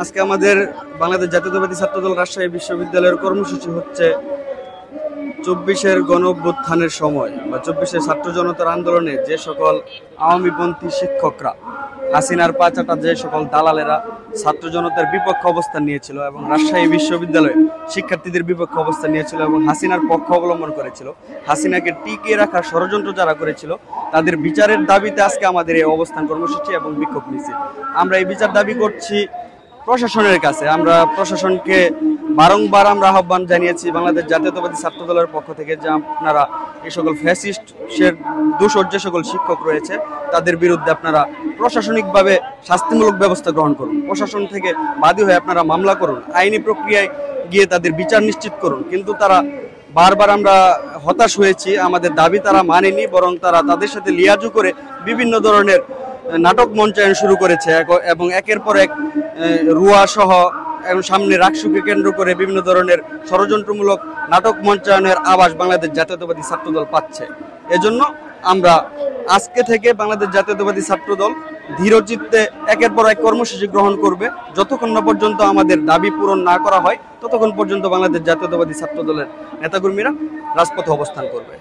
আজকে আমাদের বাংলাদেশ জাতীয়তাবাদী ছাত্রদল রাজশাহী বিশ্ববিদ্যালয়ের কর্মসূচি হচ্ছে ২৪-এর গণঅভ্যুত্থানের সময় বা ২৪-এর ছাত্র জনতার আন্দোলনে যে সকল আওয়ামীপন্থী শিক্ষকরা, হাসিনার পাচাটা যে সকল দালালেরা ছাত্র জনতার বিপক্ষে অবস্থান নিয়েছিল এবং রাজশাহী বিশ্ববিদ্যালয়ে শিক্ষার্থীদের বিপক্ষে অবস্থান নিয়েছিল এবং হাসিনার পক্ষ অবলম্বন করেছিল, হাসিনাকে টিকিয়ে রাখার ষড়যন্ত্র যারা করেছিল তাদের বিচারের দাবিতে আজকে আমাদের এই অবস্থান কর্মসূচি এবং বিক্ষোভ মিছিল। আমরা এই বিচার দাবি করছি প্রশাসনের কাছে। আমরা প্রশাসনকে বারংবার আহ্বান জানিয়েছি বাংলাদেশ জাতীয়তাবাদী ছাত্রদলের পক্ষ থেকে যে আপনারা এই সকল ফ্যাসিস্টের দোষর যে সকল শিক্ষক রয়েছে তাদের বিরুদ্ধে আপনারা প্রশাসনিকভাবে শাস্তিমূলক ব্যবস্থা গ্রহণ করুন, প্রশাসন থেকে বাদী হয়ে আপনারা মামলা করুন, আইনি প্রক্রিয়ায় গিয়ে তাদের বিচার নিশ্চিত করুন। কিন্তু তারা বারবার আমরা হতাশ হয়েছি, আমাদের দাবি তারা মানেনি, বরং তারা তাদের সাথে লিয়াজু করে বিভিন্ন ধরনের নাটক মঞ্চায়ন শুরু করেছে এবং একের পর এক রুয়া সহ এবং সামনে রাকসুকে কেন্দ্র করে বিভিন্ন ধরনের ষড়যন্ত্রমূলক নাটক মঞ্চায়নের আভাস বাংলাদেশ জাতীয়তাবাদী ছাত্রদল পাচ্ছে। এজন্য আমরা আজকে থেকে বাংলাদেশ জাতীয়তাবাদী ছাত্রদল ধীরচিত্তে একের পর এক কর্মসূচি গ্রহণ করবে। যতক্ষণ না পর্যন্ত আমাদের দাবি পূরণ না করা হয় ততক্ষণ পর্যন্ত বাংলাদেশ জাতীয়তাবাদী ছাত্রদলের নেতাকর্মীরা রাজপথে অবস্থান করবে।